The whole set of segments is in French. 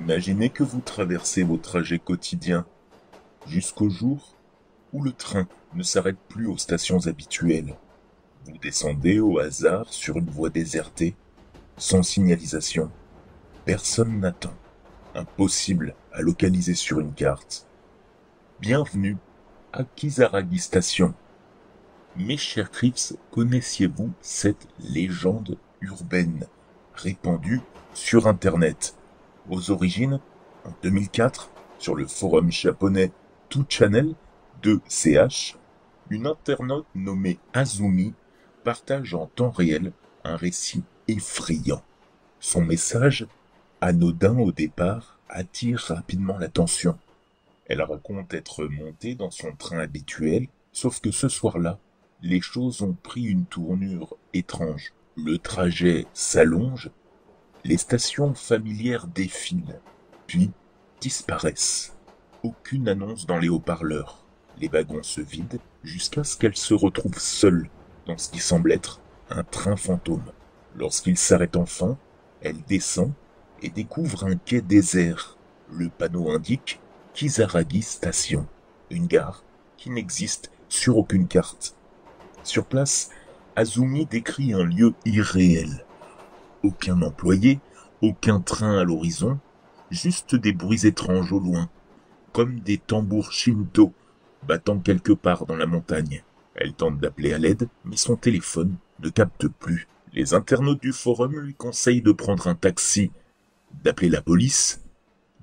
Imaginez que vous traversez vos trajets quotidiens jusqu'au jour où le train ne s'arrête plus aux stations habituelles. Vous descendez au hasard sur une voie désertée, sans signalisation. Personne n'attend. Impossible à localiser sur une carte. Bienvenue à Kisaragi Station. Mes chers Crips, connaissiez-vous cette légende urbaine répandue sur Internet? Aux origines, en 2004, sur le forum japonais 2channel de CH, une internaute nommée Azumi partage en temps réel un récit effrayant. Son message, anodin au départ, attire rapidement l'attention. Elle raconte être montée dans son train habituel, sauf que ce soir-là, les choses ont pris une tournure étrange. Le trajet s'allonge, les stations familières défilent, puis disparaissent. Aucune annonce dans les haut-parleurs. Les wagons se vident jusqu'à ce qu'elle se retrouve seule dans ce qui semble être un train fantôme. Lorsqu'il s'arrête enfin, elle descend et découvre un quai désert. Le panneau indique Kisaragi Station, une gare qui n'existe sur aucune carte. Sur place, Azumi décrit un lieu irréel. Aucun employé, aucun train à l'horizon, juste des bruits étranges au loin, comme des tambours shinto battant quelque part dans la montagne. Elle tente d'appeler à l'aide, mais son téléphone ne capte plus. Les internautes du forum lui conseillent de prendre un taxi, d'appeler la police,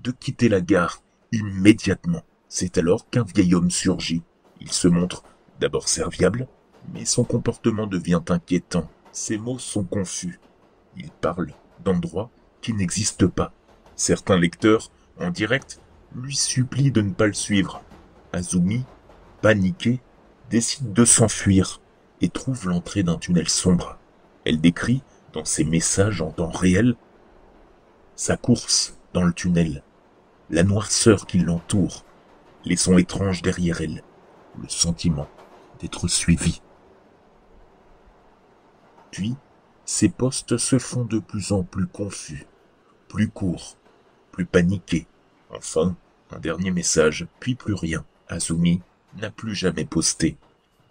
de quitter la gare immédiatement. C'est alors qu'un vieil homme surgit. Il se montre d'abord serviable, mais son comportement devient inquiétant. Ses mots sont confus. Il parle d'endroits qui n'existent pas. Certains lecteurs, en direct, lui supplient de ne pas le suivre. Azumi, paniquée, décide de s'enfuir et trouve l'entrée d'un tunnel sombre. Elle décrit, dans ses messages en temps réel, sa course dans le tunnel, la noirceur qui l'entoure, les sons étranges derrière elle, le sentiment d'être suivie. Puis, ses posts se font de plus en plus confus, plus courts, plus paniqués. Enfin, un dernier message, puis plus rien. Azumi n'a plus jamais posté.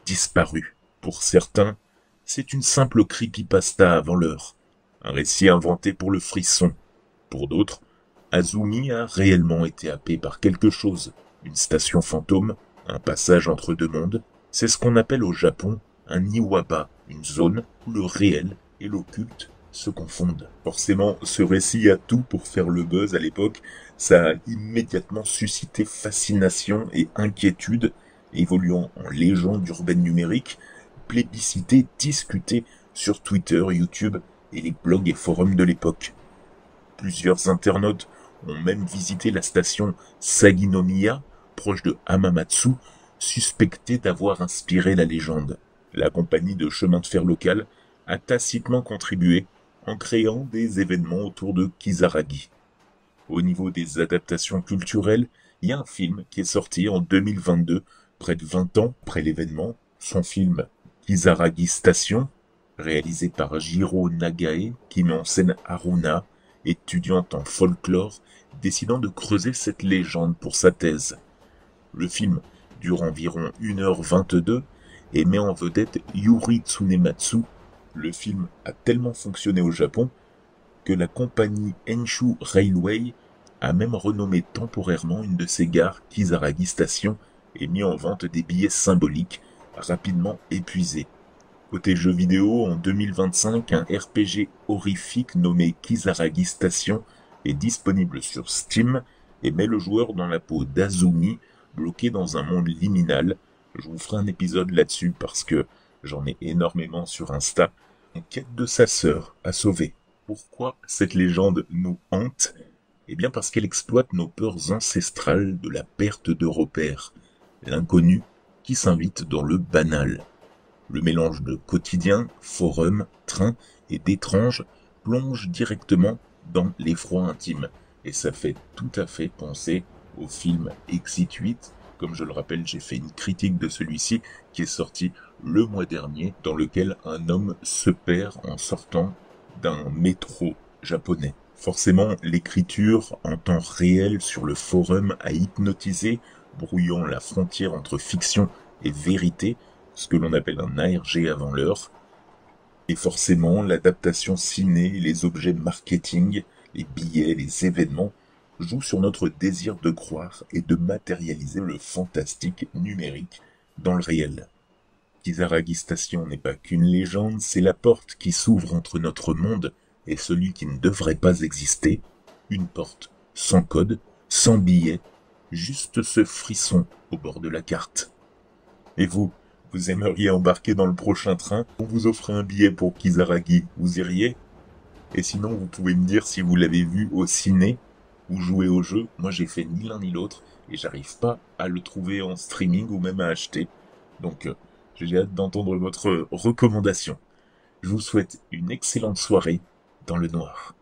Disparu. Pour certains, c'est une simple creepypasta avant l'heure. Un récit inventé pour le frisson. Pour d'autres, Azumi a réellement été happé par quelque chose. Une station fantôme, un passage entre deux mondes. C'est ce qu'on appelle au Japon un iwaba, une zone où le réel et l'occulte se confondent. Forcément, ce récit a tout pour faire le buzz à l'époque. Ça a immédiatement suscité fascination et inquiétude, évoluant en légende urbaine numérique, plébiscité, discuté sur Twitter, YouTube et les blogs et forums de l'époque. Plusieurs internautes ont même visité la station Saginomiya, proche de Hamamatsu, suspectée d'avoir inspiré la légende. La compagnie de chemin de fer locale a tacitement contribué en créant des événements autour de Kisaragi. Au niveau des adaptations culturelles, il y a un film qui est sorti en 2022, près de 20 ans après l'événement. Son film Kisaragi Station, réalisé par Jiro Nagae, qui met en scène Haruna, étudiante en folklore, décidant de creuser cette légende pour sa thèse. Le film dure environ 1h22 et met en vedette Yuri Tsunematsu. Le film a tellement fonctionné au Japon que la compagnie Enshu Railway a même renommé temporairement une de ses gares Kisaragi Station et mis en vente des billets symboliques rapidement épuisés. Côté jeux vidéo, en 2025, un RPG horrifique nommé Kisaragi Station est disponible sur Steam et met le joueur dans la peau d'Azumi, bloqué dans un monde liminal. Je vous ferai un épisode là-dessus parce que j'en ai énormément sur Insta, en quête de sa sœur à sauver. Pourquoi cette légende nous hante? Eh bien parce qu'elle exploite nos peurs ancestrales de la perte de repères, l'inconnu qui s'invite dans le banal. Le mélange de quotidien, forum, train et d'étrange plonge directement dans l'effroi intime. Et ça fait tout à fait penser au film Exit 8. Comme je le rappelle, j'ai fait une critique de celui-ci qui est sorti le mois dernier, dans lequel un homme se perd en sortant d'un métro japonais. Forcément, l'écriture en temps réel sur le forum a hypnotisé, brouillant la frontière entre fiction et vérité, ce que l'on appelle un ARG avant l'heure. Et forcément, l'adaptation ciné, les objets marketing, les billets, les événements jouent sur notre désir de croire et de matérialiser le fantastique numérique dans le réel. Kisaragi Station n'est pas qu'une légende, c'est la porte qui s'ouvre entre notre monde et celui qui ne devrait pas exister. Une porte sans code, sans billet, juste ce frisson au bord de la carte. Et vous aimeriez embarquer dans le prochain train? On vous offre un billet pour Kisaragi, vous iriez? Et sinon, vous pouvez me dire si vous l'avez vu au ciné ou joué au jeu. Moi, j'ai fait ni l'un ni l'autre et j'arrive pas à le trouver en streaming ou même à acheter. Donc, j'ai hâte d'entendre votre recommandation. Je vous souhaite une excellente soirée dans le noir.